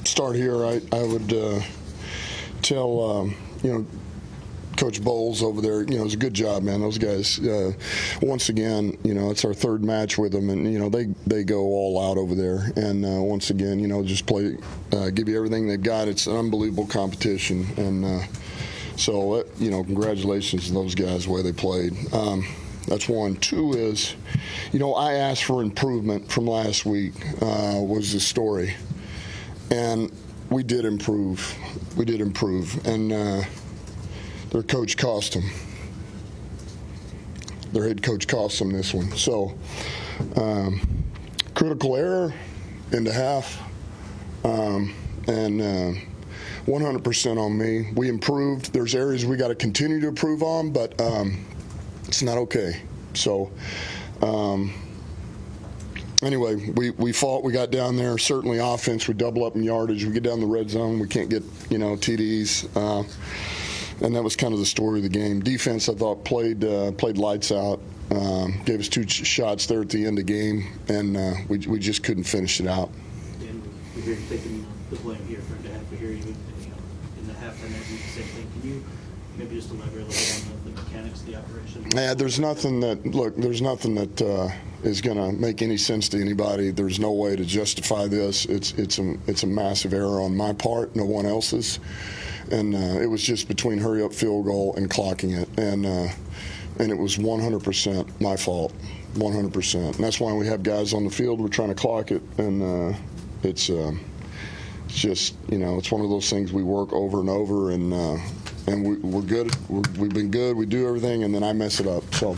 start here. I would tell Coach Bowles over there, it was a good job, man. Those guys, once again, it's our third match with them, and they go all out over there. And once again, just play, give you everything they've got. It's an unbelievable competition, and so congratulations to those guys the way they played. That's one. Two is, I asked for improvement from last week. Was the story, and we did improve. And their coach cost them. Their head coach cost them this one. So, critical error into half, and 100% on me. We improved. There's areas we got to continue to improve on, but it's not okay. So, anyway, we fought. We got down there. Certainly offense, we double up in yardage. We get down the red zone. We can't get, TDs. And that was kind of the story of the game. Defense, I thought, played lights out. Gave us two shots there at the end of the game, and we just couldn't finish it out. And we hear you taking the blame here for that. We hear you, in the halftime interview, the same thing. Can you maybe just elaborate a little on the mechanics of the operation? Yeah, there's nothing that is going to make any sense to anybody. There's no way to justify this. It's a massive error on my part, no one else's. And it was just between hurry-up field goal and clocking it. And it was 100% my fault, 100%. And that's why we have guys on the field. We're trying to clock it. And it's just, it's one of those things we work over and over. And we're good. We've been good. We do everything. And then I mess it up. So.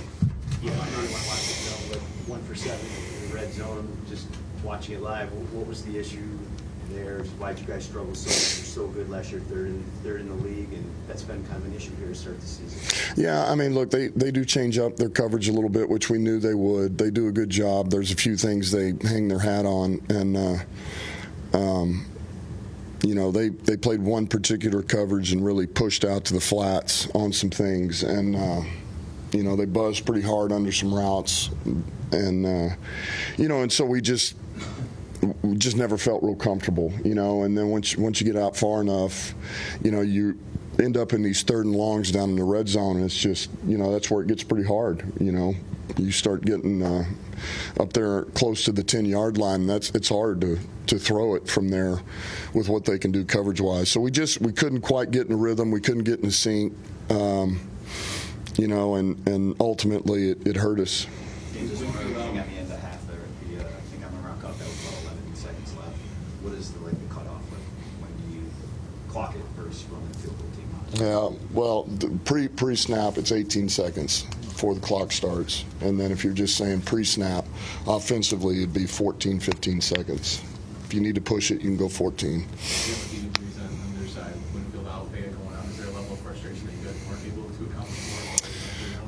Yeah, I know you went watching it, 1 for 7 in the red zone. Just watching it live, what was the issue there? Why did you guys struggle so much? You're so good last year, third in the league, and that's been kind of an issue here to start the season. Yeah, I mean, look, they do change up their coverage a little bit, which we knew they would. They do a good job. There's a few things they hang their hat on, and they played one particular coverage and really pushed out to the flats on some things, and they buzzed pretty hard under some routes, and and so we just never felt real comfortable, and then once you get out far enough, you end up in these third and longs down in the red zone, and it's just, that's where it gets pretty hard. You start getting up there close to the 10-yard line, and it's hard to throw it from there with what they can do coverage-wise. So we couldn't quite get in a rhythm. We couldn't get in a sync, and ultimately it hurt us. What is the cutoff? When do you clock it versus run the field goal team? Yeah, well, pre-snap, it's 18 seconds before the clock starts. And then if you're just saying pre-snap, offensively, it'd be 14, 15 seconds. If you need to push it, you can go 14.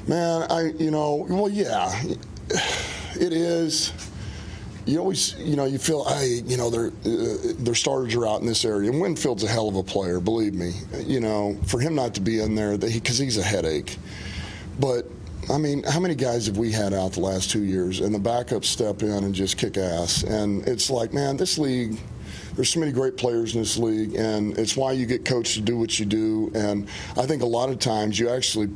Man, well, yeah, it is. You always, you feel, their starters are out in this area. And Winfield's a hell of a player, believe me. For him not to be in there, because he's a headache. But, I mean, how many guys have we had out the last 2 years, and the backups step in and just kick ass? And it's like, man, this league, there's so many great players in this league, and it's why you get coached to do what you do. And I think a lot of times you actually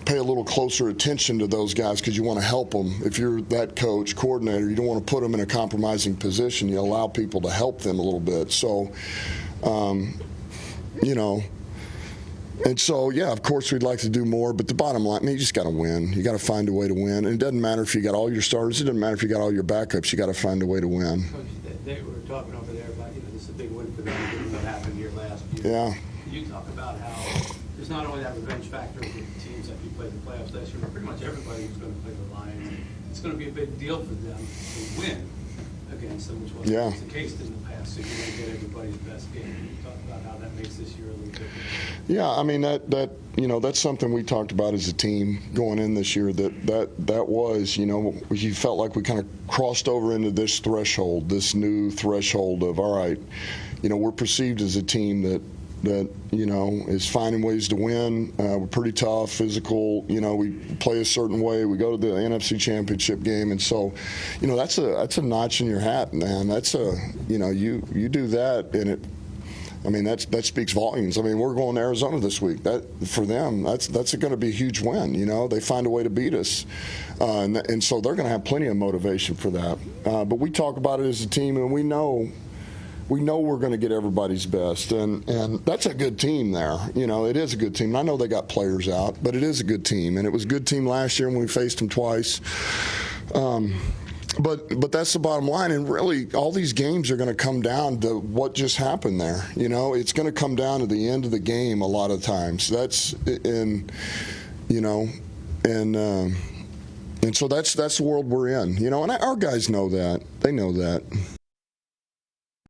pay a little closer attention to those guys because you want to help them. If you're that coach, coordinator, you don't want to put them in a compromising position. You allow people to help them a little bit. So, and so, yeah, of course we'd like to do more, but the bottom line, you just got to win. You got to find a way to win. And it doesn't matter if you got all your starters. It doesn't matter if you got all your backups. You got to find a way to win. Coach, they were talking over there about, this is a big win for them given what happened here last year. Yeah. You talk about how there's not only that revenge factor with the teams that you played in the playoffs last year, but pretty much everybody who's going to play the Lions. It's going to be a big deal for them to win against them, which wasn't the case in the past. So you're going to get everybody's best game. Can you talk about how that makes this year a little different? Yeah, I mean that's something we talked about as a team going in this year. That was, you felt like we kind of crossed over into this threshold, this new threshold of, all right, we're perceived as a team that that is finding ways to win. We're pretty tough, physical. We play a certain way. We go to the NFC Championship game, and so that's a notch in your hat, man. That's you do that, and that speaks volumes. We're going to Arizona this week. That for them, that's going to be a huge win. They find a way to beat us, and so they're going to have plenty of motivation for that. But we talk about it as a team, and we know we're going to get everybody's best, and that's a good team there. It is a good team. I know they got players out, but it is a good team, and it was a good team last year when we faced them twice. But that's the bottom line, and really all these games are going to come down to what just happened there. It's going to come down to the end of the game a lot of times. And so that's the world we're in. And our guys know that. They know that.